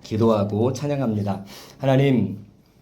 기도하고 찬양합니다. 하나님,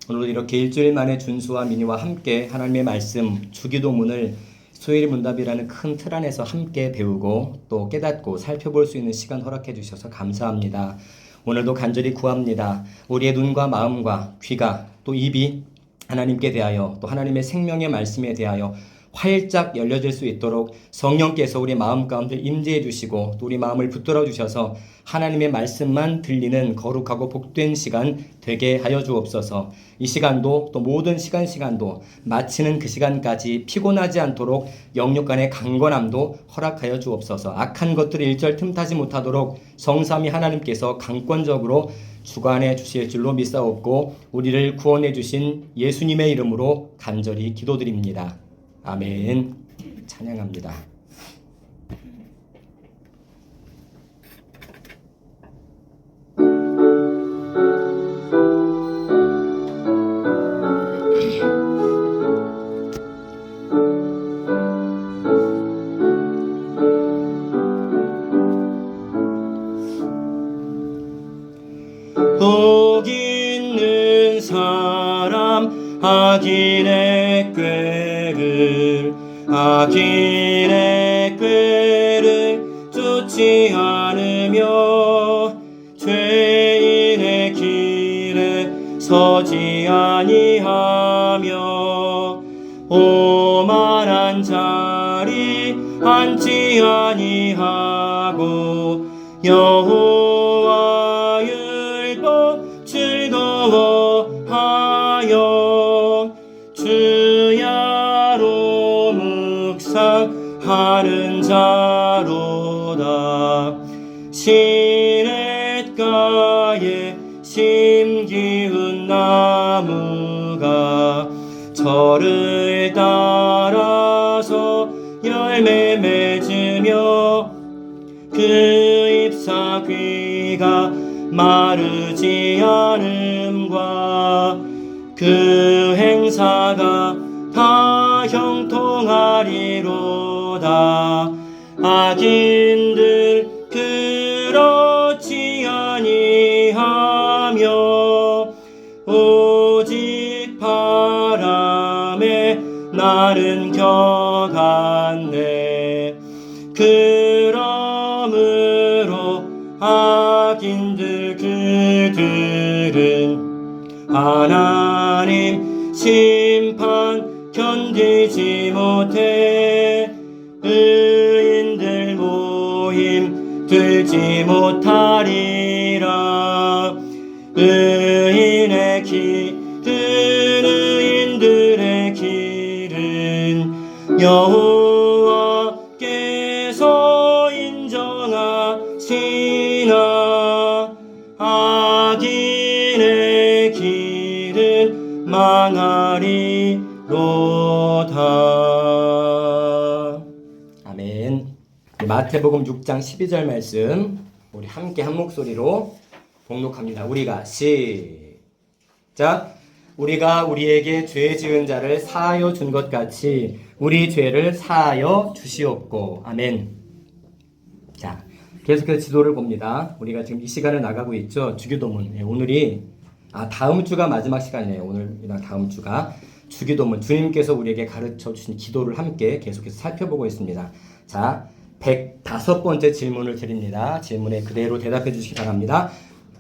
오늘도 이렇게 일주일 만에 준수와 미니와 함께 하나님의 말씀 주기도문을 수요일 문답이라는 큰 틀 안에서 함께 배우고 또 깨닫고 살펴볼 수 있는 시간 허락해 주셔서 감사합니다. 오늘도 간절히 구합니다. 우리의 눈과 마음과 귀가 또 입이 하나님께 대하여 또 하나님의 생명의 말씀에 대하여 활짝 열려질 수 있도록 성령께서 우리 마음 가운데 임재해 주시고 또 우리 마음을 붙들어 주셔서 하나님의 말씀만 들리는 거룩하고 복된 시간 되게 하여 주옵소서. 이 시간도 또 모든 시간도 마치는 그 시간까지 피곤하지 않도록 영육 간의 강건함도 허락하여 주옵소서. 악한 것들을 일절 틈타지 못하도록 성삼위 하나님께서 강권적으로 주관해 주실 줄로 믿사옵고 우리를 구원해 주신 예수님의 이름으로 간절히 기도드립니다. 아멘. 찬양합니다. 복 있는 사람 악인의 꾀를 쫓지 않으며 죄인의 길에 서지 아니하며 오만한 자리 앉지 아니하고 여호와 율법 즐거워하여 주야로 묵상하는 자로다. 시냇가에 심기운 나무가 저를 따라서 열매 맺으며 그 잎사귀가 마르지 않음과 그 행사가 다 형통하리로다. 악인들 그렇지 아니하며 오직 바람에 나는 겨갔네. 그러므로 악인들 그들은 하나님 심판 견디지 못해 의인들 모임 들지 못하리라. 의인의 의인들의 길은 여호와께서 인정하시나 악인의 길은 망하리로다. 아멘. 마태복음 6장 12절 말씀 우리 함께 한 목소리로 봉독합니다. 우리가 시작. 우리가 우리에게 죄 지은 자를 사하여 준 것 같이 우리 죄를 사하여 주시옵고. 아멘. 자, 계속해서 지도를 봅니다. 우리가 지금 이 시간을 나가고 있죠. 주기도문. 오늘이 다음 주가 마지막 시간이네요. 오늘이랑 다음 주가 주기도문. 주님께서 우리에게 가르쳐 주신 기도를 함께 계속해서 살펴보고 있습니다. 자, 105번째 질문을 드립니다. 질문에 그대로 대답해 주시기 바랍니다.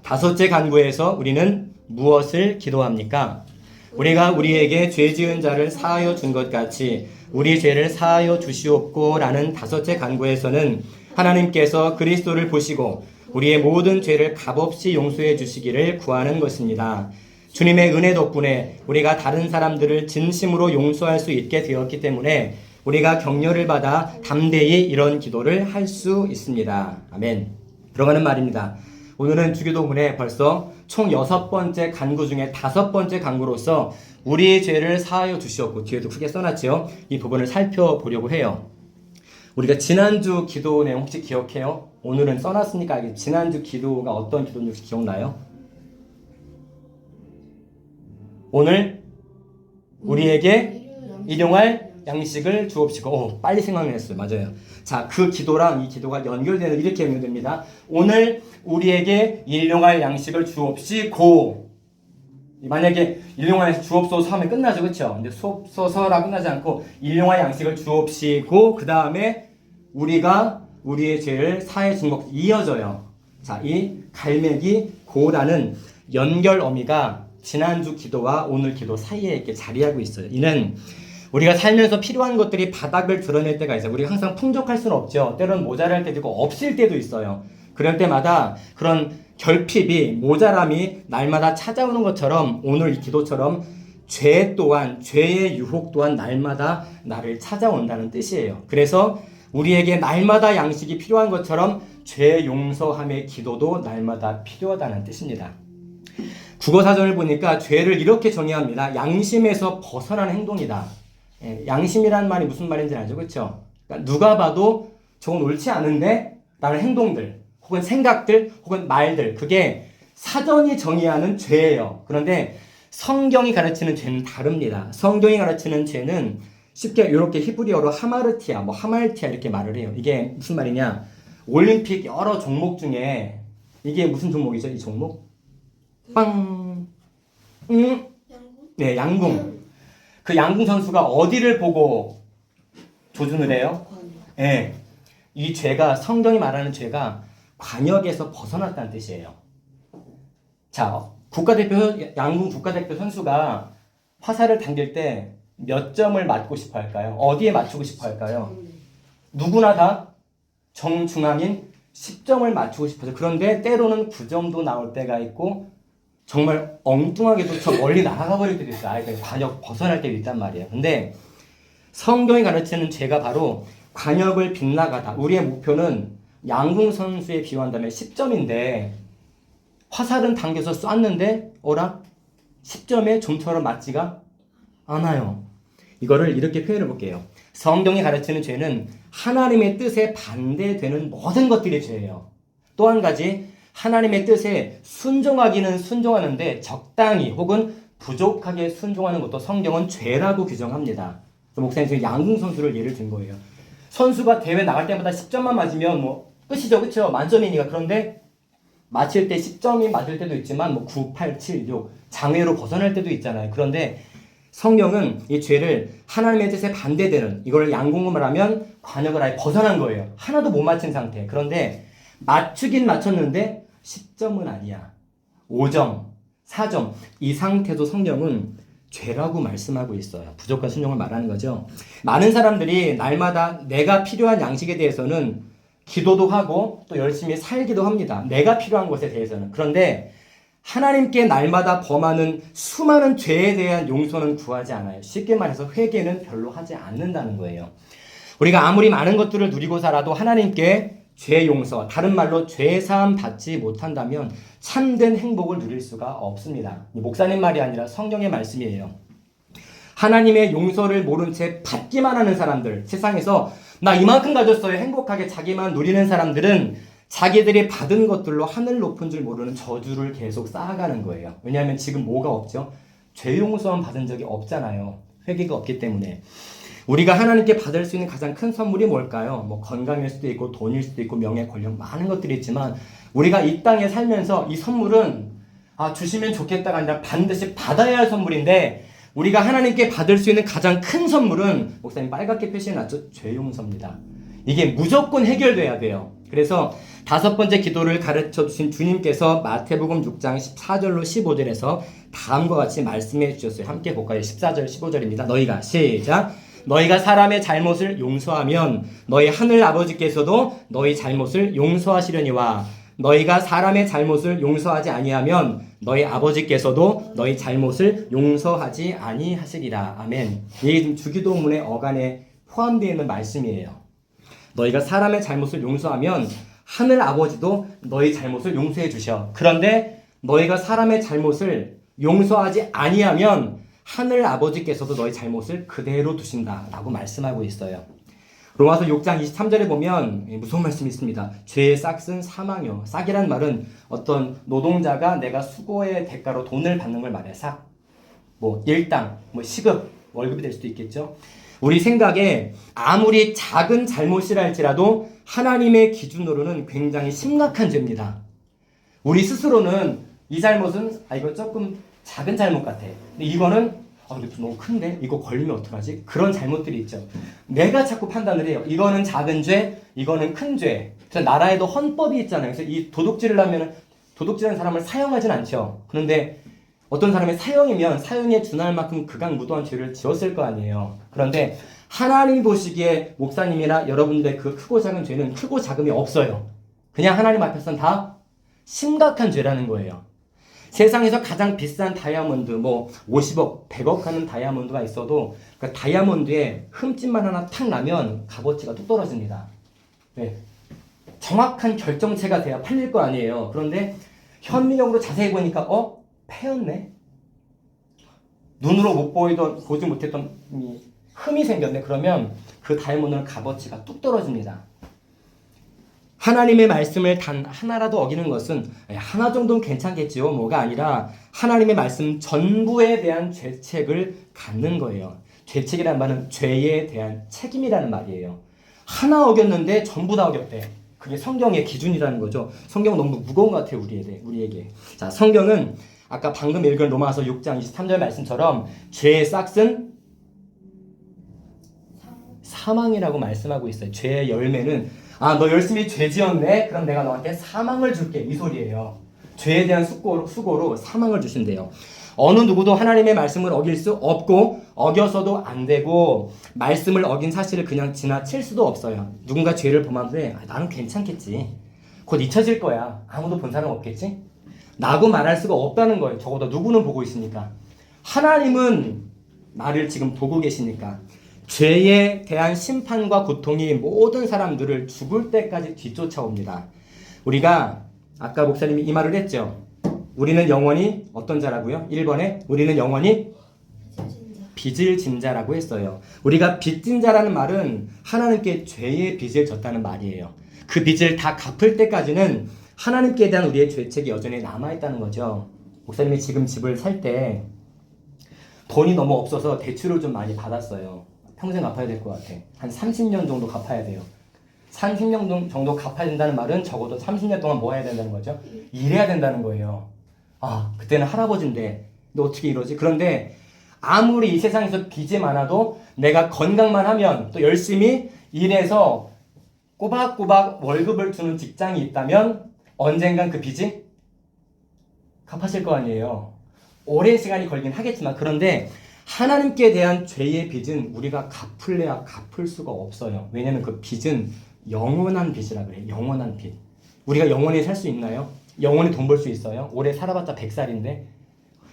다섯째 간구에서 우리는 무엇을 기도합니까? 우리가 우리에게 죄 지은 자를 사하여 준 것 같이 우리 죄를 사하여 주시옵고 라는 다섯째 간구에서는 하나님께서 그리스도를 보시고 우리의 모든 죄를 값없이 용서해 주시기를 구하는 것입니다. 주님의 은혜 덕분에 우리가 다른 사람들을 진심으로 용서할 수 있게 되었기 때문에 우리가 격려를 받아 담대히 이런 기도를 할 수 있습니다. 아멘. 들어가는 말입니다. 오늘은 주기도문에 벌써 총 6번째 간구 중에 5번째 간구로서 우리의 죄를 사하여 주시옵고, 뒤에도 크게 써놨죠. 이 부분을 살펴보려고 해요. 우리가 지난주 기도 내용 혹시 기억해요? 오늘은 써놨으니까 지난주 기도가 어떤 기도인지 혹시 기억나요? 오늘 우리에게 일용할 양식을 주옵시고. 빨리 생각났어요. 맞아요. 자, 그 기도랑 이 기도가 연결되는 이렇게 연결됩니다. 오늘 우리에게 일용할 양식을 주옵시고. 만약에 일용할 양식 주옵소서 하면 끝나죠. 그렇죠? 근데 수옵소서라 끝나지 않고 일용할 양식을 주옵시고 그 다음에 우리가 우리의 죄를 사해 준 것 이어져요. 자, 이 갈매기 고라는 연결 어미가 지난주 기도와 오늘 기도 사이에 이렇게 자리하고 있어요. 이는 우리가 살면서 필요한 것들이 바닥을 드러낼 때가 있어요. 우리가 항상 풍족할 수는 없죠. 때로는 모자랄 때도 있고 없을 때도 있어요. 그럴 때마다 그런 결핍이 모자람이 날마다 찾아오는 것처럼 오늘 이 기도처럼 죄 또한 죄의 유혹 또한 날마다 나를 찾아온다는 뜻이에요. 그래서 우리에게 날마다 양식이 필요한 것처럼 죄 용서함의 기도도 날마다 필요하다는 뜻입니다. 국어사전을 보니까 죄를 이렇게 정의합니다. 양심에서 벗어나는 행동이다. 양심이라는 말이 무슨 말인지 알죠? 그렇죠? 그러니까 누가 봐도 저건 옳지 않은데 라는 행동들 혹은 생각들 혹은 말들 그게 사전이 정의하는 죄예요. 그런데 성경이 가르치는 죄는 다릅니다. 성경이 가르치는 죄는 쉽게 이렇게 히브리어로 하마르티아, 하말티아 이렇게 말을 해요. 이게 무슨 말이냐? 올림픽 여러 종목 중에 이게 무슨 종목이죠? 이 종목? 빵. 네, 양궁. 그 양궁 선수가 어디를 보고 조준을 해요? 네. 이 죄가 성경이 말하는 죄가 관역에서 벗어났다는 뜻이에요. 자, 양궁 국가대표 선수가 화살을 당길 때 몇 점을 맞고 싶어 할까요? 어디에 맞추고 싶어 할까요? 누구나 다 정중앙인 10점을 맞추고 싶어서 그런데 때로는 9점도 나올 때가 있고 정말 엉뚱하게도 저 멀리 날아가 버릴 때도 있어요. 아예 관역 벗어날 때도 있단 말이에요. 근데 성경이 가르치는 죄가 바로 관역을 빗나가다. 우리의 목표는 양궁 선수에 비유한다면 10점인데 화살은 당겨서 쐈는데 어라? 10점에 좀처럼 맞지가 않아요. 이거를 이렇게 표현해 볼게요. 성경이 가르치는 죄는 하나님의 뜻에 반대되는 모든 것들이 죄예요. 또 한 가지 하나님의 뜻에 순종하기는 순종하는데 적당히 혹은 부족하게 순종하는 것도 성경은 죄라고 규정합니다. 목사님 지금 양궁 선수를 예를 든 거예요. 선수가 대회 나갈 때마다 10점만 맞으면 끝이죠. 그렇죠? 만점이니까. 그런데 맞힐 때 10점이 맞을 때도 있지만 9, 8, 7, 6 장애로 벗어날 때도 있잖아요. 그런데 성경은 이 죄를 하나님의 뜻에 반대되는 이걸 양궁으로 말하면 관역을 아예 벗어난 거예요. 하나도 못 맞힌 상태. 그런데 맞추긴 맞췄는데 10점은 아니야. 5점, 4점 이 상태도 성경은 죄라고 말씀하고 있어요. 부족한 순종을 말하는 거죠. 많은 사람들이 날마다 내가 필요한 양식에 대해서는 기도도 하고 또 열심히 살기도 합니다. 내가 필요한 것에 대해서는. 그런데 하나님께 날마다 범하는 수많은 죄에 대한 용서는 구하지 않아요. 쉽게 말해서 회개는 별로 하지 않는다는 거예요. 우리가 아무리 많은 것들을 누리고 살아도 하나님께 죄 용서, 다른 말로 죄 사함 받지 못한다면 참된 행복을 누릴 수가 없습니다. 목사님 말이 아니라 성경의 말씀이에요. 하나님의 용서를 모른 채 받기만 하는 사람들, 세상에서 나 이만큼 가졌어요. 행복하게 자기만 누리는 사람들은 자기들이 받은 것들로 하늘 높은 줄 모르는 저주를 계속 쌓아가는 거예요. 왜냐하면 지금 뭐가 없죠? 죄 용서만 받은 적이 없잖아요. 회개가 없기 때문에. 우리가 하나님께 받을 수 있는 가장 큰 선물이 뭘까요? 건강일 수도 있고 돈일 수도 있고 명예, 권력 많은 것들이 있지만 우리가 이 땅에 살면서 이 선물은 주시면 좋겠다가 아니라 반드시 받아야 할 선물인데 우리가 하나님께 받을 수 있는 가장 큰 선물은 목사님 빨갛게 표시해놨죠? 죄 용서입니다. 이게 무조건 해결돼야 돼요. 그래서 5번째 기도를 가르쳐 주신 주님께서 마태복음 6장 14절로 15절에서 다음과 같이 말씀해 주셨어요. 함께 볼까요? 14절 15절입니다. 너희가 시작. 너희가 사람의 잘못을 용서하면 너희 하늘 아버지께서도 너희 잘못을 용서하시려니와 너희가 사람의 잘못을 용서하지 아니하면 너희 아버지께서도 너희 잘못을 용서하지 아니하시리라. 아멘. 이게 지금 주기도문의 어간에 포함되어 있는 말씀이에요. 너희가 사람의 잘못을 용서하면 하늘 아버지도 너희 잘못을 용서해 주셔. 그런데 너희가 사람의 잘못을 용서하지 아니하면 하늘 아버지께서도 너희 잘못을 그대로 두신다라고 말씀하고 있어요. 로마서 6장 23절에 보면 무슨 말씀이 있습니다. 죄의 싹은 사망이요. 싹이란 말은 어떤 노동자가 내가 수고의 대가로 돈을 받는 걸 말해요. 싹. 일당, 시급, 월급이 될 수도 있겠죠. 우리 생각에 아무리 작은 잘못이라 할지라도 하나님의 기준으로는 굉장히 심각한 죄입니다. 우리 스스로는 이 잘못은 이거 조금 작은 잘못 같아. 근데 이거는 이거 너무 큰데? 이거 걸리면 어떡하지? 그런 잘못들이 있죠. 내가 자꾸 판단을 해요. 이거는 작은 죄, 이거는 큰 죄. 그래서 나라에도 헌법이 있잖아요. 그래서 이 도둑질을 하면 도둑질하는 사람을 사형하진 않죠. 그런데 어떤 사람이 사형이면 사형에 준할 만큼 극악무도한 죄를 지었을 거 아니에요. 그런데 하나님 보시기에 목사님이나 여러분들의 그 크고 작은 죄는 크고 작음이 없어요. 그냥 하나님 앞에서는 다 심각한 죄라는 거예요. 세상에서 가장 비싼 다이아몬드, 50억, 100억 하는 다이아몬드가 있어도 그 다이아몬드에 흠집만 하나 탁 나면 값어치가 뚝 떨어집니다. 네. 정확한 결정체가 돼야 팔릴 거 아니에요. 그런데 현미경으로 자세히 보니까 패였네? 눈으로 보지 못했던 흠이 생겼네. 그러면 그 다이아몬드는 값어치가 뚝 떨어집니다. 하나님의 말씀을 단 하나라도 어기는 것은 하나 정도는 괜찮겠지요. 뭐가 아니라 하나님의 말씀 전부에 대한 죄책을 갖는 거예요. 죄책이라는 말은 죄에 대한 책임이라는 말이에요. 하나 어겼는데 전부 다 어겼대. 그게 성경의 기준이라는 거죠. 성경은 너무 무거운 것 같아요. 우리에게. 자, 성경은 아까 방금 읽은 로마서 6장 23절 말씀처럼 죄의 싹은 사망이라고 말씀하고 있어요. 죄의 열매는 너 열심히 죄 지었네? 그럼 내가 너한테 사망을 줄게. 이 소리예요. 죄에 대한 수고로 사망을 주신대요. 어느 누구도 하나님의 말씀을 어길 수 없고 어겨서도 안 되고 말씀을 어긴 사실을 그냥 지나칠 수도 없어요. 누군가 죄를 범하는데 나는 괜찮겠지. 곧 잊혀질 거야. 아무도 본 사람 없겠지? 라고 말할 수가 없다는 거예요. 적어도 누구는 보고 있으니까. 하나님은 나를 지금 보고 계시니까. 죄에 대한 심판과 고통이 모든 사람들을 죽을 때까지 뒤쫓아옵니다. 우리가 아까 목사님이 이 말을 했죠. 우리는 영원히 어떤 자라고요? 1번에 우리는 영원히 빚을 진 자라고 했어요. 우리가 빚진 자라는 말은 하나님께 죄의 빚을 졌다는 말이에요. 그 빚을 다 갚을 때까지는 하나님께 대한 우리의 죄책이 여전히 남아있다는 거죠. 목사님이 지금 집을 살 때 돈이 너무 없어서 대출을 좀 많이 받았어요. 평생 갚아야 될 것 같아. 한 30년 정도 갚아야 돼요. 30년 정도 갚아야 된다는 말은 적어도 30년 동안 뭐 해야 된다는 거죠? 일해야 된다는 거예요. 그때는 할아버지인데 너 어떻게 이러지? 그런데 아무리 이 세상에서 빚이 많아도 내가 건강만 하면 또 열심히 일해서 꼬박꼬박 월급을 주는 직장이 있다면 언젠간 그 빚이 갚아질 거 아니에요. 오랜 시간이 걸긴 하겠지만 그런데 하나님께 대한 죄의 빚은 우리가 갚을래야 갚을 수가 없어요. 왜냐하면 그 빚은 영원한 빚이라 그래요. 영원한 빚. 우리가 영원히 살 수 있나요? 영원히 돈 벌 수 있어요? 올해 살아봤자 100살인데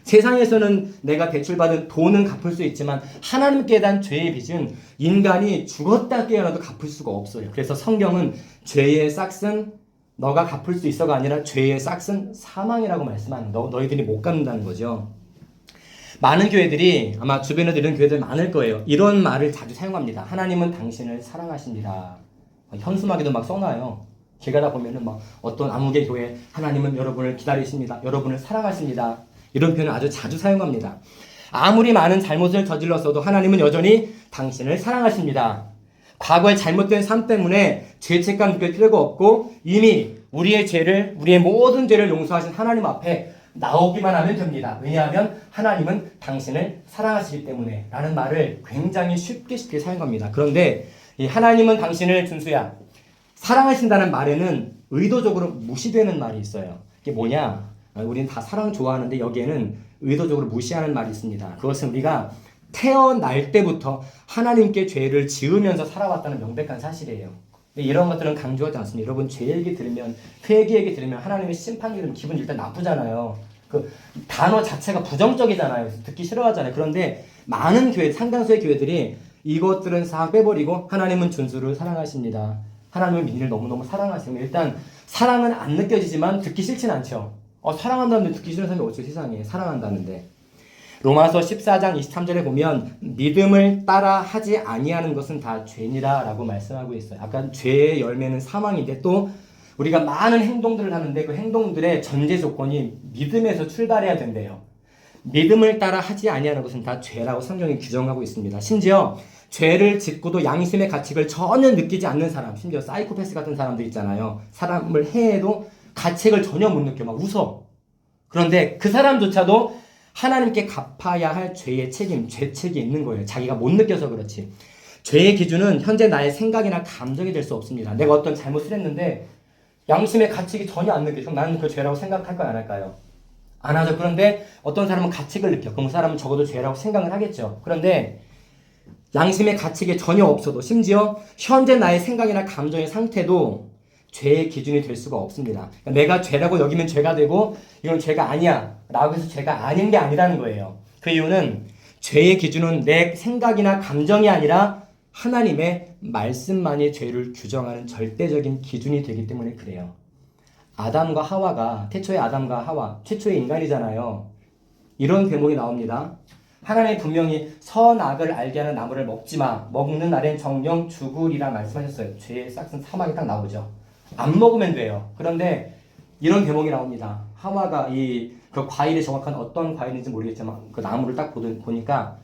세상에서는 내가 대출받은 돈은 갚을 수 있지만 하나님께 대한 죄의 빚은 인간이 죽었다 깨어나도 갚을 수가 없어요. 그래서 성경은 죄의 싹은 너가 갚을 수 있어가 아니라 죄의 싹은 사망이라고 말씀하는 너희들이 못 갚는다는 거죠. 많은 교회들이 아마 주변에도 이런 교회들 많을 거예요. 이런 말을 자주 사용합니다. 하나님은 당신을 사랑하십니다. 현수막에도 막 써놔요. 길 가다 보면은 어떤 아무개 교회 하나님은 여러분을 기다리십니다. 여러분을 사랑하십니다. 이런 표현을 아주 자주 사용합니다. 아무리 많은 잘못을 저질렀어도 하나님은 여전히 당신을 사랑하십니다. 과거의 잘못된 삶 때문에 죄책감 느낄 필요가 없고 이미 우리의 모든 죄를 용서하신 하나님 앞에 나오기만 하면 됩니다. 왜냐하면 하나님은 당신을 사랑하시기 때문에 라는 말을 굉장히 쉽게 사용합니다. 그런데 이 하나님은 당신을 준수야 사랑하신다는 말에는 의도적으로 무시되는 말이 있어요. 이게 뭐냐? 우리는 다 사랑 좋아하는데 여기에는 의도적으로 무시하는 말이 있습니다. 그것은 우리가 태어날 때부터 하나님께 죄를 지으면서 살아왔다는 명백한 사실이에요. 근데 이런 것들은 강조하지 않습니다. 여러분 죄 얘기 들으면 회개 얘기 들으면 하나님의 심판 얘기 들으면 기분 일단 나쁘잖아요. 그 단어 자체가 부정적이잖아요. 듣기 싫어하잖아요. 그런데 많은 교회, 상당수의 교회들이 이것들은 싹 빼버리고 하나님은 준수를 사랑하십니다. 하나님은 민희를 너무너무 사랑하시면 일단 사랑은 안 느껴지지만 듣기 싫진 않죠. 사랑한다는데 듣기 싫은 사람이 어째 세상에 사랑한다는데. 로마서 14장 23절에 보면 믿음을 따라 하지 아니하는 것은 다 죄니라 라고 말씀하고 있어요. 아까 죄의 열매는 사망인데 또 우리가 많은 행동들을 하는데 그 행동들의 전제 조건이 믿음에서 출발해야 된대요. 믿음을 따라 하지 아니하는 것은 다 죄라고 성경이 규정하고 있습니다. 심지어 죄를 짓고도 양심의 가책을 전혀 느끼지 않는 사람, 심지어 사이코패스 같은 사람들 있잖아요. 사람을 해해도 가책을 전혀 못 느껴. 막 웃어. 그런데 그 사람조차도 하나님께 갚아야 할 죄의 책임, 죄책이 있는 거예요. 자기가 못 느껴서 그렇지. 죄의 기준은 현재 나의 생각이나 감정이 될 수 없습니다. 내가 어떤 잘못을 했는데 양심의 가책이 전혀 안 느껴. 그럼 나는 그 죄라고 생각할까요? 안 할까요? 안 하죠. 그런데 어떤 사람은 가책을 느껴. 그럼 그 사람은 적어도 죄라고 생각을 하겠죠. 그런데 양심의 가책이 전혀 없어도 심지어 현재 나의 생각이나 감정의 상태도 죄의 기준이 될 수가 없습니다. 그러니까 내가 죄라고 여기면 죄가 되고 이건 죄가 아니야 라고 해서 죄가 아닌 게 아니라는 거예요. 그 이유는 죄의 기준은 내 생각이나 감정이 아니라 하나님의 말씀만이 죄를 규정하는 절대적인 기준이 되기 때문에 그래요. 아담과 하와가 태초의 아담과 하와 최초의 인간이잖아요. 이런 대목이 나옵니다. 하나님이 분명히 선악을 알게 하는 나무를 먹지 마. 먹는 날엔 정령 죽으리라 말씀하셨어요. 죄의 싹은 사막에 딱 나오죠. 안 먹으면 돼요. 그런데 이런 대목이 나옵니다. 하와가 그 과일이 정확한 어떤 과일인지 모르겠지만 그 나무를 딱 보니까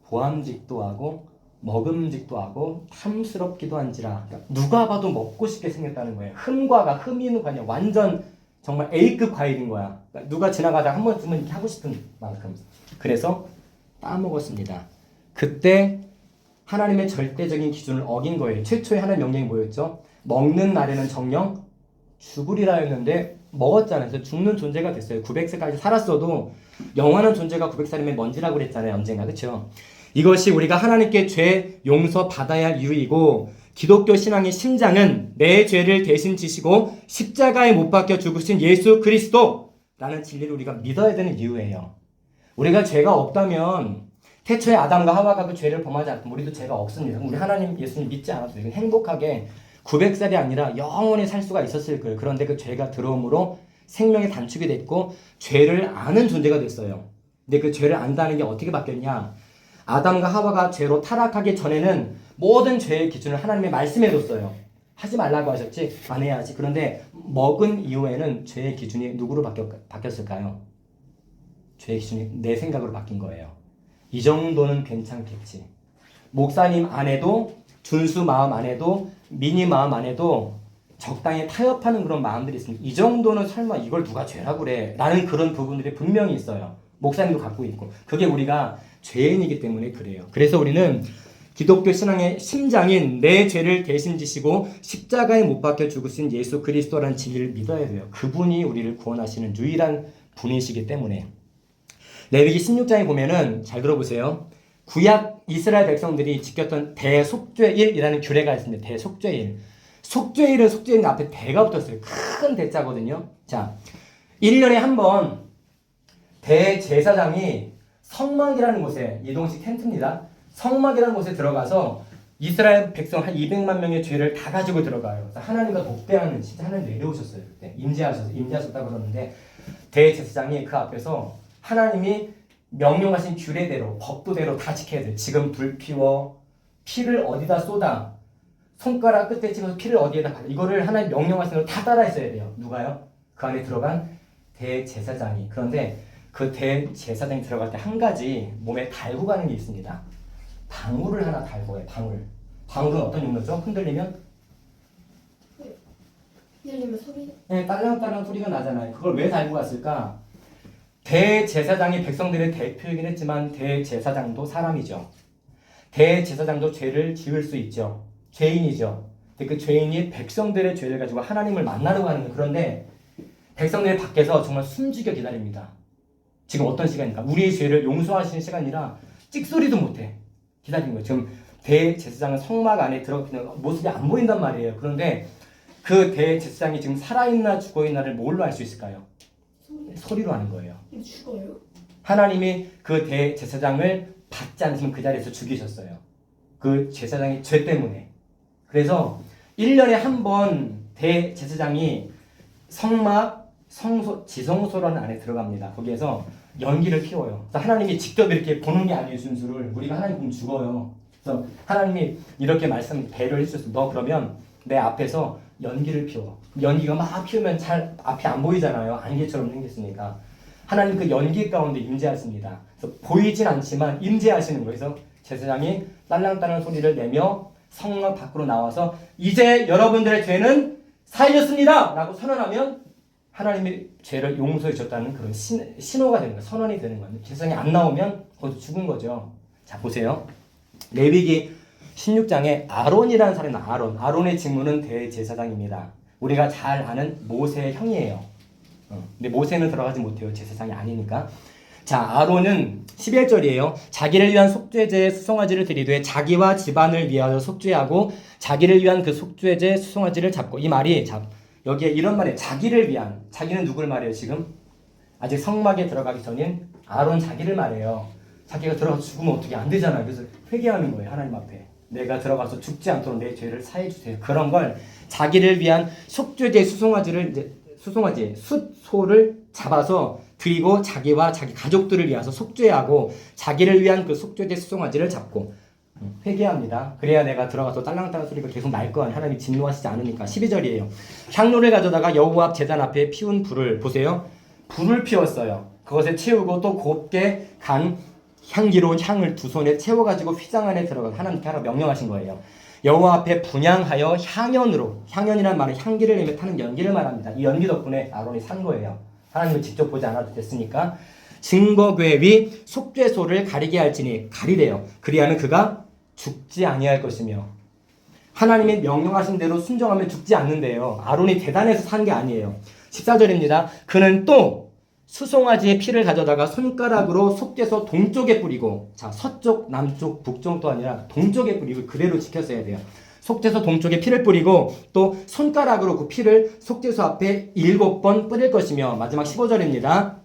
보암직도 하고 먹음직도 하고 탐스럽기도 한지라 누가 봐도 먹고 싶게 생겼다는 거예요. 흠이 있는 과일이 완전 정말 A급 과일인 거야. 누가 지나가다 한 번쯤은 이렇게 하고 싶은 만큼. 그래서 따먹었습니다. 그때 하나님의 절대적인 기준을 어긴 거예요. 최초의 하나님의 명령이 뭐였죠? 먹는 날에는 정령 죽으리라 했는데 먹었잖아요. 그래서 죽는 존재가 됐어요. 900세까지 살았어도 영원한 존재가 900살이면 먼지라고 그랬잖아요. 언젠가. 그렇죠? 이것이 우리가 하나님께 죄 용서 받아야 할 이유이고 기독교 신앙의 심장은 내 죄를 대신 지시고 십자가에 못 박혀 죽으신 예수 그리스도라는 진리를 우리가 믿어야 되는 이유예요. 우리가 죄가 없다면 태초에 아담과 하와가 그 죄를 범하지 않고 우리도 죄가 없습니다. 우리 하나님 예수님 믿지 않아도 되고 행복하게 900살이 아니라 영원히 살 수가 있었을 거예요. 그런데 그 죄가 들어옴으로 생명이 단축이 됐고 죄를 아는 존재가 됐어요. 근데 그 죄를 안다는 게 어떻게 바뀌었냐? 아담과 하와가 죄로 타락하기 전에는 모든 죄의 기준을 하나님의 말씀에 뒀어요. 하지 말라고 하셨지 안 해야지. 그런데 먹은 이후에는 죄의 기준이 누구로 바뀌었을까요? 죄의 기준이 내 생각으로 바뀐 거예요. 이 정도는 괜찮겠지. 목사님 안에도 준수 마음 안에도 미니 마음 안에도 적당히 타협하는 그런 마음들이 있습니다. 이 정도는 설마 이걸 누가 죄라고 그래 라는 그런 부분들이 분명히 있어요. 목사님도 갖고 있고 그게 우리가 죄인이기 때문에 그래요. 그래서 우리는 기독교 신앙의 심장인 내 죄를 대신 지시고 십자가에 못 박혀 죽으신 예수 그리스도라는 진리를 믿어야 돼요. 그분이 우리를 구원하시는 유일한 분이시기 때문에. 레위기 16장에 보면은 잘 들어보세요. 구약 이스라엘 백성들이 지켰던 대속죄일이라는 규례가 있습니다. 대속죄일. 속죄일은 속죄일 앞에 대가 붙었어요. 큰 대자거든요. 자, 1년에 한 번 대제사장이 성막이라는 곳에, 이동식 텐트입니다. 성막이라는 곳에 들어가서 이스라엘 백성 한 200만 명의 죄를 다 가지고 들어가요. 하나님과 독대하는, 진짜 하나님 내려오셨어요. 그때 임재하셨다고 그러는데 대제사장이 그 앞에서 하나님이 명령하신 규례대로 법도대로 다 지켜야 돼. 지금 불 피워, 피를 어디다 쏟아, 손가락 끝에 찍어서 피를 어디에다 발라. 이거를 하나님 명령하신 대로 다 따라했어야 돼요. 누가요? 그 안에 들어간 대제사장이. 그런데 그 대제사장이 들어갈 때 한 가지 몸에 달고 가는 게 있습니다. 방울을 하나 달고 해요. 방울은 어떤 용도죠? 흔들리면 소리? 네, 딸랑딸랑 소리가 나잖아요. 그걸 왜 달고 갔을까? 대제사장이 백성들의 대표이긴 했지만 대제사장도 사람이죠. 대제사장도 죄를 지을 수 있죠. 죄인이죠. 근데 그 죄인이 백성들의 죄를 가지고 하나님을 만나러 가는 거예요. 그런데 백성들이 밖에서 정말 숨죽여 기다립니다. 지금 어떤 시간입니까? 우리의 죄를 용서하시는 시간이라 찍소리도 못해 기다리는 거예요. 지금 대제사장은 성막 안에 들어가는 모습이 안 보인단 말이에요. 그런데 그 대제사장이 지금 살아있나 죽어있나를 뭘로 알 수 있을까요? 소리로 하는 거예요. 죽어요? 하나님이 그 대제사장을 받지 않으시면 그 자리에서 죽이셨어요. 그 제사장의 죄 때문에. 그래서 1년에 한 번 대제사장이 성막, 지성소라는 안에 들어갑니다. 거기에서 연기를 피워요. 그래서 하나님이 직접 이렇게 보는 게 아니에요. 순수를. 우리가 하나님 보면 죽어요. 그래서 하나님이 이렇게 배려를 해주셨어. 너 그러면 내 앞에서 연기를 피워. 연기가 막 피우면 잘 앞이 안 보이잖아요. 안개처럼 생겼으니까. 하나님 그 연기 가운데 임재하십니다. 그래서 보이진 않지만 임재하시는 거예요. 그래서 제사장이 딸랑딸랑 소리를 내며 성막 밖으로 나와서 이제 여러분들의 죄는 사해졌습니다 라고 선언하면 하나님이 죄를 용서해 줬다는 그런 신호가 되는 거예요. 선언이 되는 거예요. 제사장이 안 나오면 거기서 죽은 거죠. 자, 보세요. 레위기 16장에 아론이라는 사람이 나와요. 아론의 직무는 대제사장입니다. 우리가 잘 아는 모세의 형이에요. 근데 모세는 들어가지 못해요. 제사장이 아니니까. 자, 아론은 11절이에요. 자기를 위한 속죄제 수송아지를 드리되 자기와 집안을 위하여 속죄하고 자기를 위한 그 속죄제 수송아지를 잡고, 이 말이 여기에 이런 말이에요. 자기를 위한, 자기는 누굴 말해요 지금? 아직 성막에 들어가기 전인 아론 자기를 말해요. 자기가 들어가서 죽으면 어떻게 안 되잖아요. 그래서 회개하는 거예요. 하나님 앞에. 내가 들어가서 죽지 않도록 내 죄를 사해 주세요. 그런 걸 자기를 위한 속죄제 수송아지를 이제 수송아지 숫소를 잡아서 드리고 자기와 자기 가족들을 위해서 속죄하고 자기를 위한 그 속죄제 수송아지를 잡고 회개합니다. 그래야 내가 들어가서 딸랑딸랑 소리가 계속 날 거 아니에요. 하나님이 진노하시지 않으니까. 12절이에요. 향로를 가져다가 여호와 앞 제단 앞에 피운 불을 보세요. 불을 피웠어요. 그것에 채우고 또 곱게 간 향기로운 향을 두 손에 채워가지고 휘장 안에 들어가 하나님께 하라 명령하신 거예요. 여호와 앞에 분향하여 향연으로, 향연이란 말은 향기를 내며 타는 연기를 말합니다. 이 연기 덕분에 아론이 산 거예요. 하나님을 직접 보지 않아도 됐으니까. 증거궤 위 속죄소를 가리게 할지니, 가리래요. 그리하는 그가 죽지 아니할 것이며, 하나님이 명령하신 대로 순종하면 죽지 않는데요. 아론이 대단해서 산 게 아니에요. 14절입니다. 그는 또 수송아지의 피를 가져다가 손가락으로 속죄소 동쪽에 뿌리고, 자, 서쪽, 남쪽, 북쪽도 아니라 동쪽에 뿌리고 그대로 지켰어야 돼요. 속죄소 동쪽에 피를 뿌리고 또 손가락으로 그 피를 속죄소 앞에 7번 뿌릴 것이며, 마지막 15절입니다.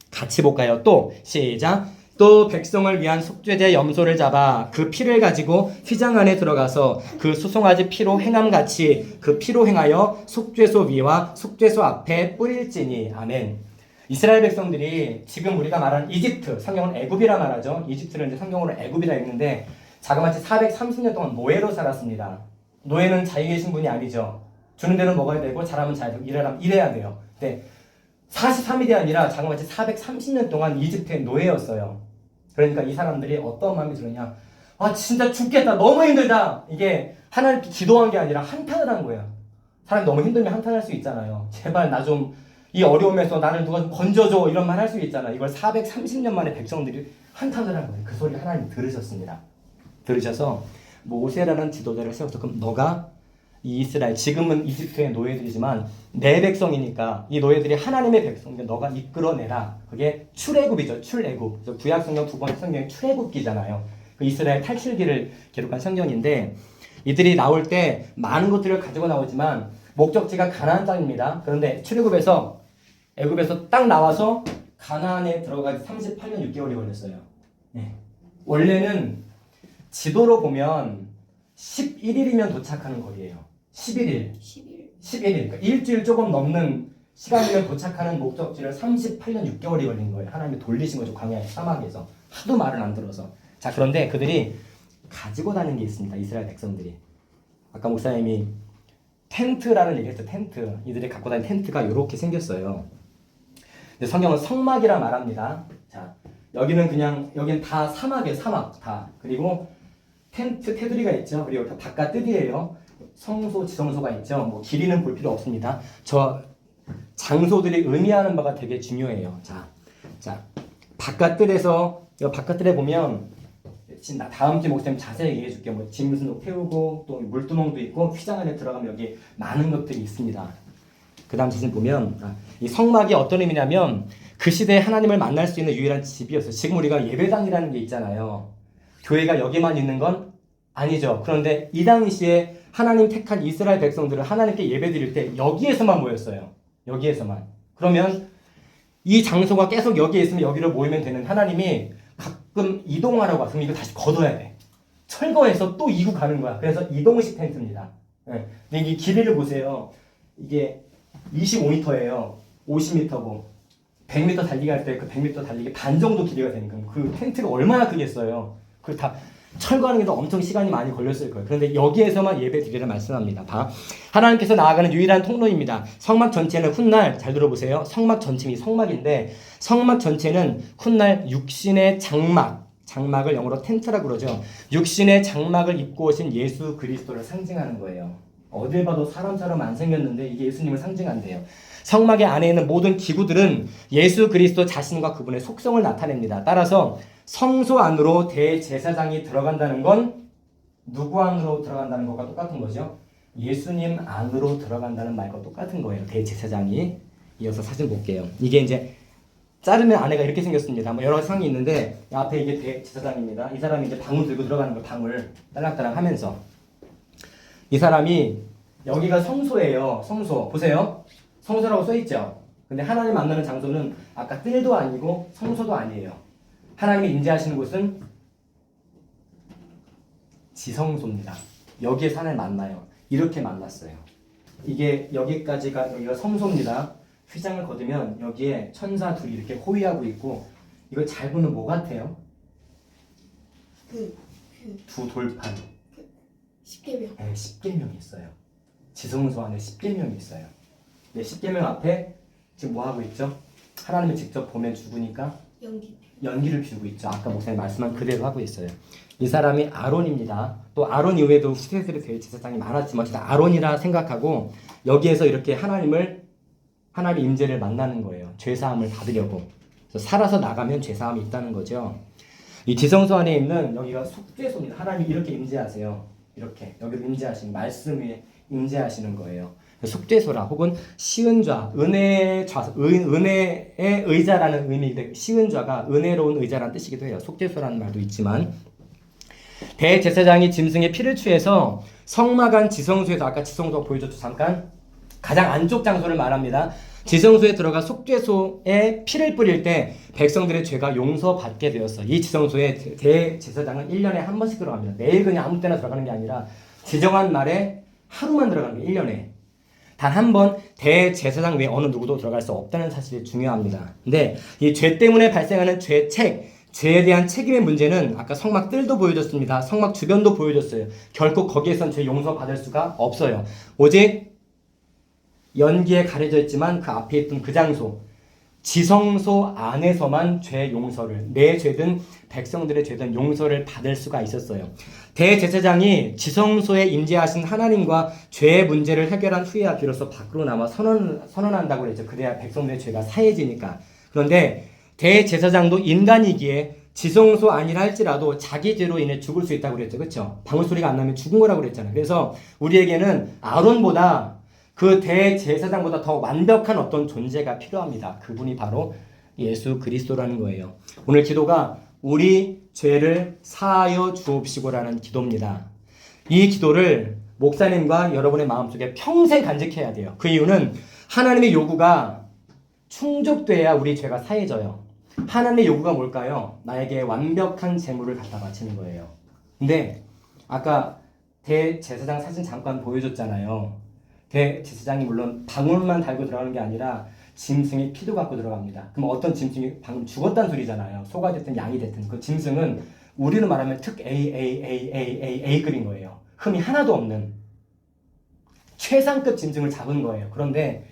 같이 볼까요? 또 시작. 또 백성을 위한 속죄제 염소를 잡아 그 피를 가지고 휘장 안에 들어가서 그 수송아지 피로 행함같이 그 피로 행하여 속죄소 위와 속죄소 앞에 뿌릴지니. 아멘. 이스라엘 백성들이 지금 우리가 말하는 이집트, 성경은 애굽이라 말하죠. 이집트를 이제 성경으로 애굽이라 읽는데 자그마치 430년 동안 노예로 살았습니다. 노예는 자유 계신 분이 아니죠. 주는 대로 먹어야 되고 잘하면 잘되고 일해야 돼요. 근데 43일이 아니라 자그마치 430년 동안 이집트의 노예였어요. 그러니까 이 사람들이 어떤 마음이 들었냐. 아, 진짜 죽겠다. 너무 힘들다. 이게 하나님께 기도한 게 아니라 한탄을 한 거야. 사람이 너무 힘들면 한탄할 수 있잖아요. 제발 나 좀 이 어려움에서 나를 누가 좀 건져줘. 이런 말 할 수 있잖아. 이걸 430년 만에 백성들이 한탄을 한 거예요. 그 소리를 하나님 들으셨습니다. 들으셔서 모세라는 지도자를 세워서, 그럼 너가 이 이스라엘, 지금은 이집트의 노예들이지만 내 백성이니까 이 노예들이 하나님의 백성인데 너가 이끌어내라. 그게 출애굽이죠. 출애굽. 그래서 구약 성경 두 번째 성경이 출애굽기잖아요. 그 이스라엘 탈출기를 기록한 성경인데, 이들이 나올 때 많은 것들을 가지고 나오지만 목적지가 가나안 땅입니다. 그런데 출애굽에서 애굽에서 딱 나와서 가나안에 들어가기 38년 6개월이 걸렸어요. 네. 원래는 지도로 보면 11일이면 도착하는 거리예요. 11일. 11일. 그러니까 일주일 조금 넘는 시간이면 도착하는 목적지를 38년 6개월이 걸린 거예요. 하나님이 돌리신 거죠. 광야 사막에서. 하도 말을 안 들어서. 자, 그런데 그들이 가지고 다니는 게 있습니다. 이스라엘 백성들이. 아까 목사님이 텐트라는 얘기 했죠. 텐트. 이들이 갖고 다니는 텐트가 이렇게 생겼어요. 근데 성경은 성막이라 말합니다. 자, 여기는 다 사막이에요. 사막 다. 그리고 텐트 테두리가 있죠. 그리고 바깥 뜰이에요. 성소, 지성소가 있죠. 뭐 길이는 볼 필요 없습니다. 저 장소들이 의미하는 바가 되게 중요해요. 자, 바깥 뜰에서, 바깥 뜰에 보면 다음 주에 목사님 자세히 얘기해 줄게요. 뭐 짐승도 태우고 또 물두멍도 있고 휘장 안에 들어가면 여기 많은 것들이 있습니다. 그 다음 사진 보면 이 성막이 어떤 의미냐면 그 시대에 하나님을 만날 수 있는 유일한 집이었어요. 지금 우리가 예배당이라는 게 있잖아요. 교회가 여기만 있는 건 아니죠. 그런데 이 당시에 하나님 택한 이스라엘 백성들은 하나님께 예배 드릴 때 여기에서만 모였어요. 여기에서만. 그러면 이 장소가 계속 여기에 있으면 여기로 모이면 되는, 하나님이 가끔 이동하라고 하면 이거 다시 걷어야 돼. 철거해서 또 이구 가는 거야. 그래서 이동식 텐트입니다. 네. 근데 이 길이를 보세요. 이게 25m예요. 50m고 100m 달리기 할 때 그 100m 달리기 반 정도 길이가 되니까 그 텐트가 얼마나 크겠어요. 그걸 다 철거하는 게도 엄청 시간이 많이 걸렸을 거예요. 그런데 여기에서만 예배 드리라 말씀합니다. 하나님께서 나아가는 유일한 통로입니다. 성막 전체는 훗날, 잘 들어보세요. 성막 전체이 성막인데 성막 전체는 훗날 육신의 장막, 장막을 영어로 텐트라고 그러죠. 육신의 장막을 입고 오신 예수 그리스도를 상징하는 거예요. 어딜 봐도 사람처럼 안 생겼는데 이게 예수님을 상징한대요. 성막의 안에 있는 모든 기구들은 예수 그리스도 자신과 그분의 속성을 나타냅니다. 따라서 성소 안으로 대제사장이 들어간다는 건 누구 안으로 들어간다는 것과 똑같은 거죠. 예수님 안으로 들어간다는 말과 똑같은 거예요. 대제사장이. 이어서 사진 볼게요. 이게 이제 자르면 안에가 이렇게 생겼습니다. 뭐 여러 상이 있는데 앞에 이게 대제사장입니다. 이 사람이 이제 방울 들고 들어가는 거, 방울 딸랑딸랑 하면서. 이 사람이 여기가 성소예요. 성소. 보세요. 성소라고 써있죠. 근데 하나님 만나는 장소는 아까 뜰도 아니고 성소도 아니에요. 하나님이 임재하시는 곳은 지성소입니다. 여기에서 하나님 만나요. 이렇게 만났어요. 이게 여기까지가 여기가 성소입니다. 휘장을 거두면 여기에 천사 둘이 이렇게 호위하고 있고 이거 잘 보면 뭐 같아요? 두 돌판. 10계명. 네, 10계명이 있어요. 지성소 안에 10계명이 있어요. 네, 10계명 앞에 지금 뭐 하고 있죠? 하나님을 직접 보면 죽으니까 연기를 피우고 있죠. 아까 목사님 말씀한 그대로 하고 있어요. 이 사람이 아론입니다. 또 아론 이후에도 후세들의 대제사장이 많았지만 일단 아론이라 생각하고 여기에서 이렇게 하나님의 임재를 만나는 거예요. 죄사함을 받으려고. 그래서 살아서 나가면 죄사함이 있다는 거죠. 이 지성소 안에 있는 여기가 속죄소입니다. 하나님이 이렇게 임재하세요. 이렇게 여기로 임재하시는 말씀 위에 임재하시는 거예요. 속죄소라 혹은 시은좌, 은혜의 의자라는 의미인데 시은좌가 은혜로운 의자라는 뜻이기도 해요. 속죄소라는 말도 있지만 대제사장이 짐승의 피를 취해서 성막 안 지성소에서 아까 지성소 보여줬죠. 잠깐 가장 안쪽 장소를 말합니다. 지성소에 들어가 속죄소에 피를 뿌릴 때 백성들의 죄가 용서받게 되었어. 이 지성소에 대제사장은 1년에 한 번씩 들어갑니다. 매일 그냥 아무 때나 들어가는 게 아니라 지정한 날에 하루만 들어가는 거예요. 1년에. 단 한 번 대제사장 외에 어느 누구도 들어갈 수 없다는 사실이 중요합니다. 근데 이 죄 때문에 발생하는 죄에 대한 책임의 문제는 아까 성막 뜰도 보여줬습니다. 성막 주변도 보여줬어요. 결코 거기에선 죄 용서받을 수가 없어요. 오직 연기에 가려져 있지만 그 앞에 있던 그 장소 지성소 안에서만 죄 용서를 내 죄든 백성들의 죄든 용서를 받을 수가 있었어요. 대제사장이 지성소에 임재하신 하나님과 죄의 문제를 해결한 후에야 비로소 밖으로 나와 선언한다고 그랬죠. 그래야 백성들의 죄가 사해지니까. 그런데 대제사장도 인간이기에 지성소 아니라 할지라도 자기 죄로 인해 죽을 수 있다고 그랬죠. 그렇죠? 방울소리가 안 나면 죽은 거라고 그랬잖아요. 그래서 우리에게는 아론보다 그 대제사장보다 더 완벽한 어떤 존재가 필요합니다. 그분이 바로 예수 그리스도라는 거예요. 오늘 기도가 우리 죄를 사하여 주옵시고라는 기도입니다. 이 기도를 목사님과 여러분의 마음속에 평생 간직해야 돼요. 그 이유는 하나님의 요구가 충족돼야 우리 죄가 사해져요. 하나님의 요구가 뭘까요? 나에게 완벽한 제물을 갖다 바치는 거예요. 근데 아까 대제사장 사진 잠깐 보여줬잖아요. 대제사장이 물론 방울만 달고 들어가는 게 아니라 짐승의 피도 갖고 들어갑니다. 그럼 어떤 짐승이 방금 죽었다는 소리잖아요. 소가 됐든 양이 됐든 그 짐승은 우리로 말하면 특 A급인 거예요. 흠이 하나도 없는 최상급 짐승을 잡은 거예요. 그런데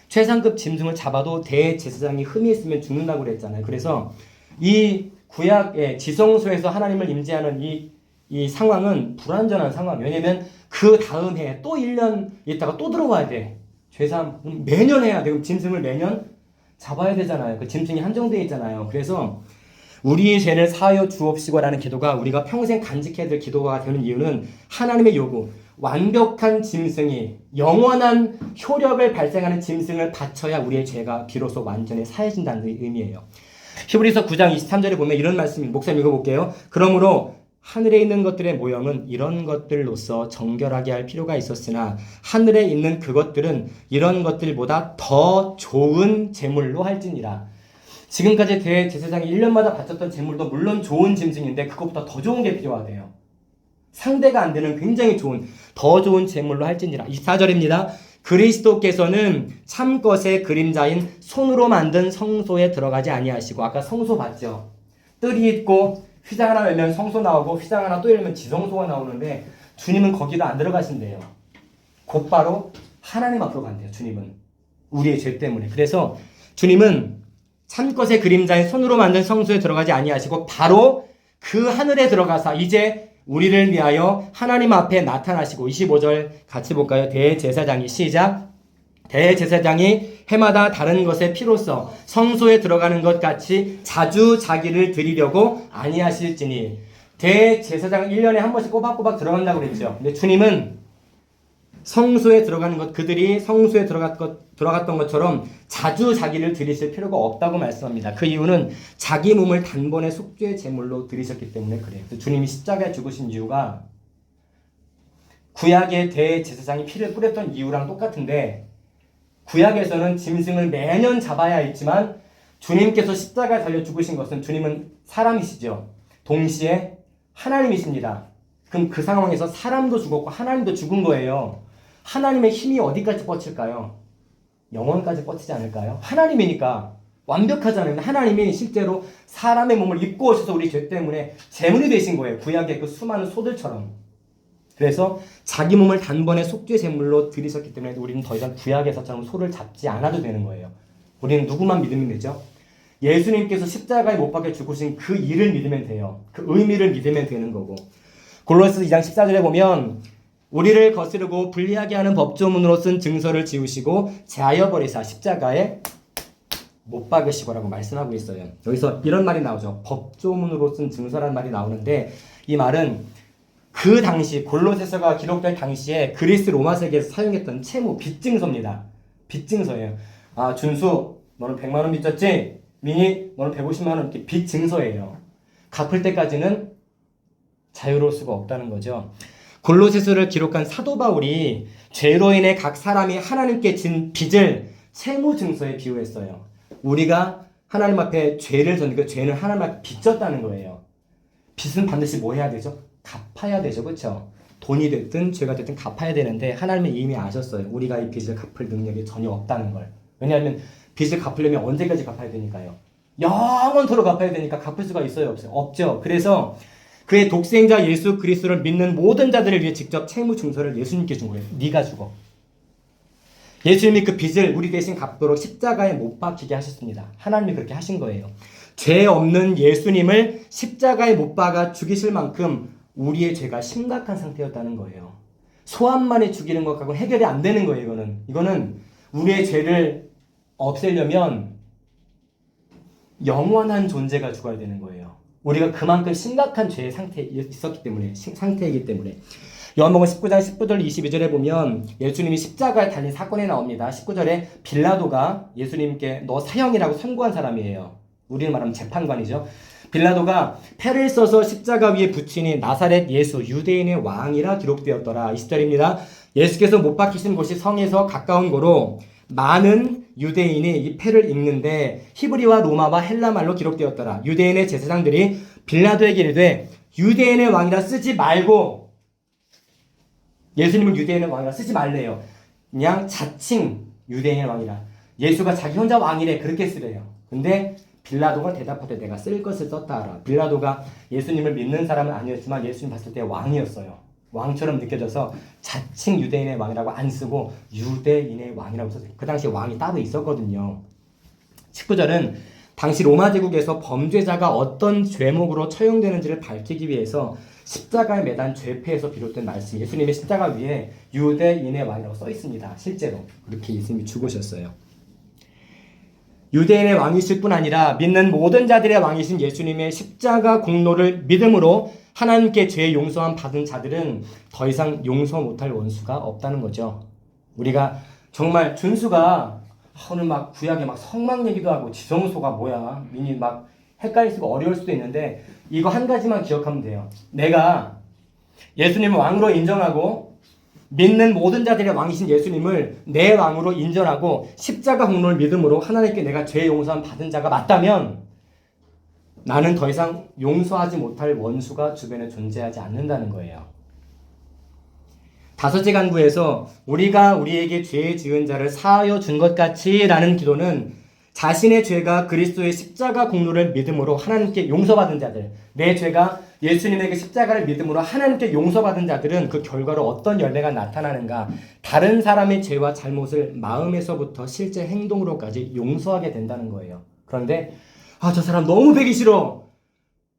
최상급 짐승을 잡아도 대제사장이 흠이 있으면 죽는다고 그랬잖아요. 그래서 이 구약의 지성소에서 하나님을 임재하는 이 상황은 불완전한 상황. 왜냐면 그 다음 해에 또 1년 있다가 또 들어와야 돼. 죄사함 매년 해야 돼. 그럼 짐승을 매년 잡아야 되잖아요. 그 짐승이 한정되어 있잖아요. 그래서 우리의 죄를 사하여 주옵시고라는 기도가 우리가 평생 간직해야 될 기도가 되는 이유는 하나님의 요구, 완벽한 짐승이 영원한 효력을 발생하는 짐승을 바쳐야 우리의 죄가 비로소 완전히 사해진다는 의미예요. 히브리서 9장 23절에 보면 이런 말씀이 목사님 읽어볼게요. 그러므로 하늘에 있는 것들의 모형은 이런 것들로서 정결하게 할 필요가 있었으나 하늘에 있는 그것들은 이런 것들보다 더 좋은 제물로 할지니라. 지금까지 대제사장이 1년마다 바쳤던 제물도 물론 좋은 짐승인데 그것보다 더 좋은 게 필요하대요. 상대가 안 되는 굉장히 좋은 더 좋은 제물로 할지니라. 24절입니다. 그리스도께서는 참것의 그림자인 손으로 만든 성소에 들어가지 아니하시고 아까 성소 봤죠? 뜰이 있고 휘장 하나 열면 성소 나오고 휘장 하나 또 열면 지성소가 나오는데 주님은 거기도 안 들어가신대요. 곧바로 하나님 앞으로 간대요. 주님은 우리의 죄 때문에. 그래서 주님은 참것의 그림자인 손으로 만든 성소에 들어가지 아니하시고 바로 그 하늘에 들어가사 이제 우리를 위하여 하나님 앞에 나타나시고 25절 같이 볼까요? 대제사장이 시작. 대제사장이 해마다 다른 것의 피로써 성소에 들어가는 것 같이 자주 자기를 드리려고 아니하실지니. 대제사장은 1년에 한 번씩 꼬박꼬박 들어간다고 그랬죠. 근데 주님은 성소에 들어가는 것, 그들이 성소에 들어갔던 것처럼 자주 자기를 드리실 필요가 없다고 말씀합니다. 그 이유는 자기 몸을 단번에 속죄 제물로 드리셨기 때문에 그래요. 주님이 십자가에 죽으신 이유가 구약의 대제사장이 피를 뿌렸던 이유랑 똑같은데, 구약에서는 짐승을 매년 잡아야 했지만 주님께서 십자가에 달려 죽으신 것은, 주님은 사람이시죠. 동시에 하나님이십니다. 그럼 그 상황에서 사람도 죽었고 하나님도 죽은 거예요. 하나님의 힘이 어디까지 뻗칠까요? 영원까지 뻗치지 않을까요? 하나님이니까 완벽하잖아요. 하나님이 실제로 사람의 몸을 입고 오셔서 우리 죄 때문에 제물이 되신 거예요. 구약의 그 수많은 소들처럼. 그래서 자기 몸을 단번에 속죄 제물로 드리셨기 때문에 우리는 더 이상 구약에서처럼 소를 잡지 않아도 되는 거예요. 우리는 누구만 믿으면 되죠? 예수님께서 십자가에 못 박혀 죽으신 그 일을 믿으면 돼요. 그 의미를 믿으면 되는 거고. 골로새서 2장 14절에 보면 우리를 거스르고 불리하게 하는 법조문으로 쓴 증서를 지우시고 제하여 버리사 십자가에 못 박으시고라고 말씀하고 있어요. 여기서 이런 말이 나오죠. 법조문으로 쓴 증서라는 말이 나오는데, 이 말은 그 당시 골로새서가 기록될 당시에 그리스 로마 세계에서 사용했던 채무 빚증서입니다. 빚증서예요. 아, 준수 너는 100만 원 빚졌지? 민희 너는 150만 원, 이렇게 빚증서예요. 갚을 때까지는 자유로울 수가 없다는 거죠. 골로새서를 기록한 사도 바울이 죄로 인해 각 사람이 하나님께 진 빚을 채무증서에 비유했어요. 우리가 하나님 앞에 죄를 졌는데 그 죄는 하나님 앞에 빚졌다는 거예요. 빚은 반드시 뭐 해야 되죠? 갚아야 되죠. 그렇죠? 돈이 됐든 죄가 됐든 갚아야 되는데 하나님은 이미 아셨어요. 우리가 이 빚을 갚을 능력이 전혀 없다는 걸. 왜냐하면 빚을 갚으려면 언제까지 갚아야 되니까요. 영원토록 갚아야 되니까 갚을 수가 있어요? 없어요? 없죠. 그래서 그의 독생자 예수 그리스도를 믿는 모든 자들을 위해 직접 채무 증서를 예수님께 준 거예요. 네가 죽어. 예수님이 그 빚을 우리 대신 갚도록 십자가에 못 박히게 하셨습니다. 하나님이 그렇게 하신 거예요. 죄 없는 예수님을 십자가에 못 박아 죽이실 만큼 우리의 죄가 심각한 상태였다는 거예요. 소 한 마리 죽이는 것하고 해결이 안 되는 거예요. 이거는 우리의 죄를 없애려면 영원한 존재가 죽어야 되는 거예요. 우리가 그만큼 심각한 죄의 상태에 있었기 때문에, 상태이기 때문에. 요한복음 19장 19절 22절에 보면 예수님이 십자가에 달린 사건이 나옵니다. 19절에 빌라도가 예수님께 너 사형이라고 선고한 사람이에요. 우리는 말하면 재판관이죠. 빌라도가 패를 써서 십자가 위에 붙이니 나사렛 예수 유대인의 왕이라 기록되었더라. 20절입니다. 예수께서 못 박히신 곳이 성에서 가까운 고로 많은 유대인이 이 패를 읽는데 히브리와 로마와 헬라말로 기록되었더라. 유대인의 제사장들이 빌라도에게 이르되 유대인의 왕이라 쓰지 말고, 예수님을 유대인의 왕이라 쓰지 말래요. 그냥 자칭 유대인의 왕이라. 예수가 자기 혼자 왕이래, 그렇게 쓰래요. 근데 빌라도가 대답하되 내가 쓸 것을 썼다 하라. 빌라도가 예수님을 믿는 사람은 아니었지만 예수님 봤을 때 왕이었어요. 왕처럼 느껴져서 자칭 유대인의 왕이라고 안 쓰고 유대인의 왕이라고 썼어요. 그 당시에 왕이 따로 있었거든요. 19절은 당시 로마 제국에서 범죄자가 어떤 죄목으로 처형되는지를 밝히기 위해서 십자가에 매단 죄패에서 비롯된 말씀, 예수님의 십자가 위에 유대인의 왕이라고 써 있습니다. 실제로 그렇게 예수님이 죽으셨어요. 유대인의 왕이실 뿐 아니라 믿는 모든 자들의 왕이신 예수님의 십자가 공로를 믿음으로 하나님께 죄 용서함 받은 자들은 더 이상 용서 못할 원수가 없다는 거죠. 우리가 정말 준수가 오늘 막 구약에 막 성막 얘기도 하고 지성소가 뭐야, 민이 막 헷갈릴 수가 어려울 수도 있는데 이거 한 가지만 기억하면 돼요. 내가 예수님을 왕으로 인정하고 믿는 모든 자들의 왕이신 예수님을 내 왕으로 인정하고 십자가 공로를 믿음으로 하나님께 내가 죄 용서함 받은 자가 맞다면 나는 더 이상 용서하지 못할 원수가 주변에 존재하지 않는다는 거예요. 다섯째 간구에서 우리가 우리에게 죄 지은 자를 사하여 준 것 같이 라는 기도는 자신의 죄가 그리스도의 십자가 공로를 믿음으로 하나님께 용서받은 자들, 내 죄가 예수님에게 십자가를 믿음으로 하나님께 용서받은 자들은 그 결과로 어떤 열매가 나타나는가, 다른 사람의 죄와 잘못을 마음에서부터 실제 행동으로까지 용서하게 된다는 거예요. 그런데 저 사람 너무 배기 싫어.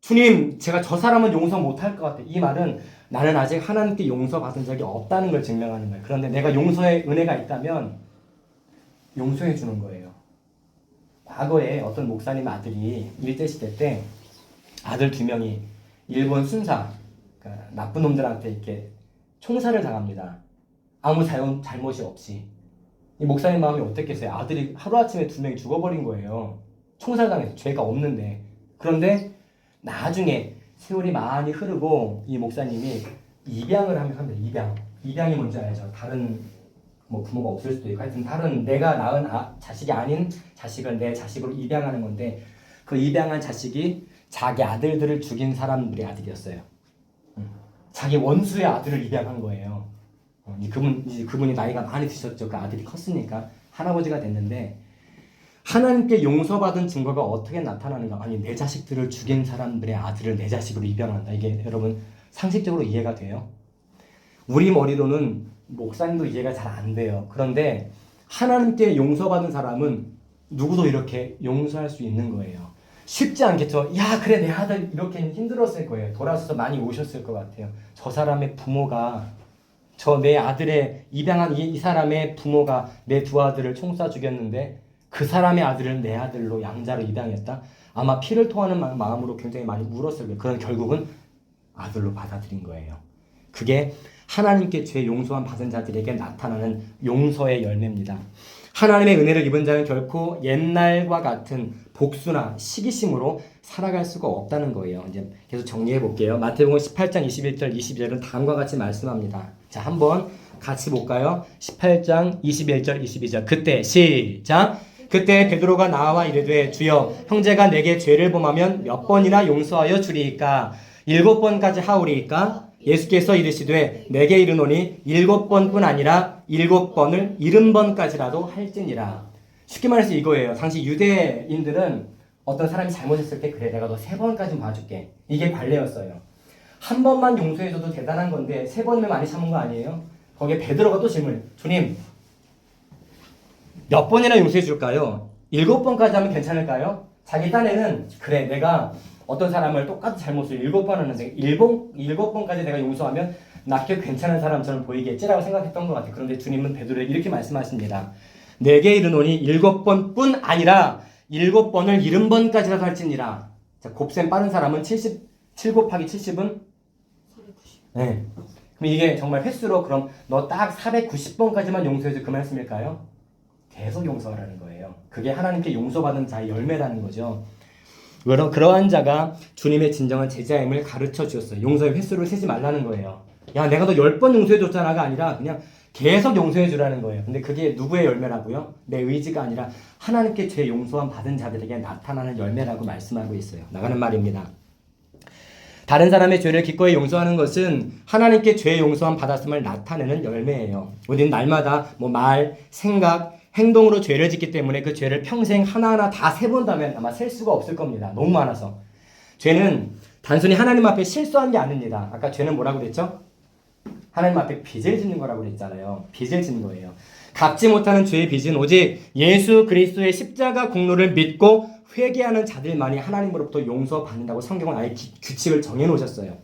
주님, 제가 저 사람은 용서 못할 것 같아. 이 말은 나는 아직 하나님께 용서받은 적이 없다는 걸 증명하는 거예요. 그런데 내가 용서의 은혜가 있다면 용서해 주는 거예요. 과거에 어떤 목사님 아들이 일제시대 때 아들 2명이 일본 순사, 그러니까 나쁜 놈들한테 이렇게 총살을 당합니다. 아무 잘못이 없이. 이 목사님 마음이 어땠겠어요? 아들이 하루아침에 2명이 죽어버린 거예요. 총살당해서 죄가 없는데. 그런데 나중에 세월이 많이 흐르고 이 목사님이 입양을 합니다. 입양이 뭔지 알죠? 다른 뭐 부모가 없을 수도 있고 하여튼 다른 내가 낳은 자식이 아닌 자식을 내 자식으로 입양하는 건데 그 입양한 자식이 자기 아들들을 죽인 사람들의 아들이었어요. 자기 원수의 아들을 입양한 거예요. 그분이 나이가 많이 드셨죠. 그 아들이 컸으니까 할아버지가 됐는데 하나님께 용서받은 증거가 어떻게 나타나는가? 아니 내 자식들을 죽인 사람들의 아들을 내 자식으로 입양한다. 이게 여러분 상식적으로 이해가 돼요? 우리 머리로는 목사님도 이해가 잘 안 돼요. 그런데 하나님께 용서받은 사람은 누구도 이렇게 용서할 수 있는 거예요. 쉽지 않겠죠? 야 그래 내 아들 이렇게 힘들었을 거예요. 돌아서서 많이 오셨을 것 같아요. 저 사람의 부모가 저 내 아들의 입양한 이 사람의 부모가 내 2 아들을 총쏴 죽였는데 그 사람의 아들을 내 아들로 양자로 입양했다? 아마 피를 토하는 마음으로 굉장히 많이 울었을 거예요. 그런 결국은 아들로 받아들인 거예요. 그게 하나님께 죄 용서함 받은 자들에게 나타나는 용서의 열매입니다. 하나님의 은혜를 입은 자는 결코 옛날과 같은 복수나 시기심으로 살아갈 수가 없다는 거예요. 이제 계속 정리해 볼게요. 마태복음 18장 21절 22절은 다음과 같이 말씀합니다. 자, 한번 같이 볼까요? 18장 21절 22절. 그때 시작. 그때 베드로가 나와 이르되 주여 형제가 내게 죄를 범하면 몇 번이나 용서하여 주리이까? 7번까지 하오리이까? 예수께서 이르시되 내게 이르노니 7번뿐 아니라 7번을 70번까지라도 할지니라. 쉽게 말해서 이거예요. 당시 유대인들은 어떤 사람이 잘못했을 때 그래 내가 너 3번까지 봐줄게. 이게 관례였어요. 한 번만 용서해줘도 대단한 건데 3번이면 많이 참은 거 아니에요? 거기에 베드로가 또 질문을 주님 몇 번이나 용서해 줄까요? 7번까지 하면 괜찮을까요? 자기 딴에는 그래 내가 어떤 사람을 똑같이 잘못을 7번 하는데 7번까지 내가 용서하면 나 꽤 괜찮은 사람처럼 보이겠지라고 생각했던 것 같아요. 그런데 주님은 베드로에게 이렇게 말씀하십니다. 내게 이르노니 7번뿐 아니라 7번을 70번까지라도 할지니라. 자, 곱셈 빠른 사람은 7 곱하기 70은? 490. 네. 그럼 이게 정말 횟수로 그럼 너 딱 490번까지만 용서해줘 그 말씀일까요? 계속 용서하라는 거예요. 그게 하나님께 용서받은 자의 열매라는 거죠. 그러한 자가 주님의 진정한 제자임을 가르쳐 주었어요. 용서의 횟수를 세지 말라는 거예요. 야 내가 너 10번 용서해 줬잖아가 아니라 그냥 계속 용서해 주라는 거예요. 근데 그게 누구의 열매라고요? 내 의지가 아니라 하나님께 죄 용서함 받은 자들에게 나타나는 열매라고 말씀하고 있어요. 나가는 말입니다. 다른 사람의 죄를 기꺼이 용서하는 것은 하나님께 죄 용서함 받았음을 나타내는 열매예요. 우리는 날마다 말, 생각, 행동으로 죄를 짓기 때문에 그 죄를 평생 하나하나 다 세본다면 아마 셀 수가 없을 겁니다. 너무 많아서. 죄는 단순히 하나님 앞에 실수한 게 아닙니다. 아까 죄는 뭐라고 그랬죠? 하나님 앞에 빚을 짓는 거라고 그랬잖아요. 빚을 짓는 거예요. 갚지 못하는 죄의 빚은 오직 예수 그리스도의 십자가 공로를 믿고 회개하는 자들만이 하나님으로부터 용서받는다고 성경은 아예 규칙을 정해놓으셨어요.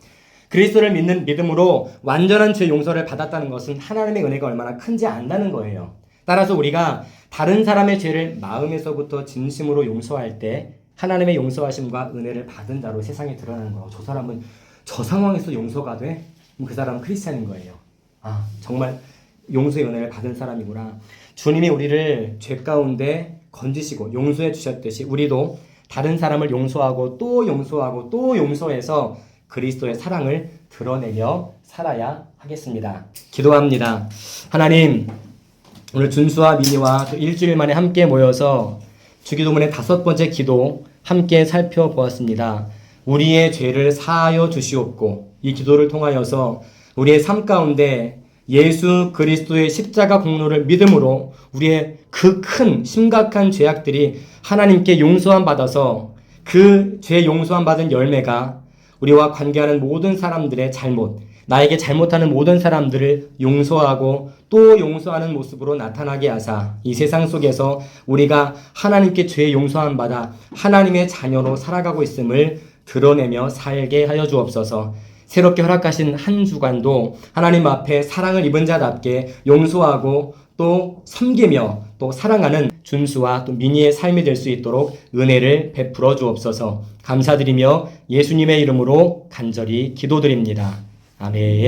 그리스도를 믿는 믿음으로 완전한 죄 용서를 받았다는 것은 하나님의 은혜가 얼마나 큰지 안다는 거예요. 따라서 우리가 다른 사람의 죄를 마음에서부터 진심으로 용서할 때 하나님의 용서하심과 은혜를 받은 자로 세상에 드러나는 거예요. 저 사람은 저 상황에서 용서가 돼? 그럼 그 사람은 크리스찬인 거예요. 아, 정말 용서의 은혜를 받은 사람이구나. 주님이 우리를 죄 가운데 건지시고 용서해 주셨듯이 우리도 다른 사람을 용서하고 또 용서하고 또 용서해서 그리스도의 사랑을 드러내며 살아야 하겠습니다. 기도합니다. 하나님, 오늘 준수와 미니와 또 일주일 만에 함께 모여서 주기도문의 5번째 기도 함께 살펴보았습니다. 우리의 죄를 사하여 주시옵고 이 기도를 통하여서 우리의 삶 가운데 예수 그리스도의 십자가 공로를 믿음으로 우리의 그 큰 심각한 죄악들이 하나님께 용서함 받아서 그 죄 용서함 받은 열매가 우리와 관계하는 모든 사람들의 잘못, 나에게 잘못하는 모든 사람들을 용서하고 또 용서하는 모습으로 나타나게 하사 이 세상 속에서 우리가 하나님께 죄 용서함 받아 하나님의 자녀로 살아가고 있음을 드러내며 살게 하여 주옵소서. 새롭게 허락하신 한 주간도 하나님 앞에 사랑을 입은 자답게 용서하고 또 섬기며 또 사랑하는 준수와 또 미니의 삶이 될 수 있도록 은혜를 베풀어 주옵소서. 감사드리며 예수님의 이름으로 간절히 기도드립니다. 아멘.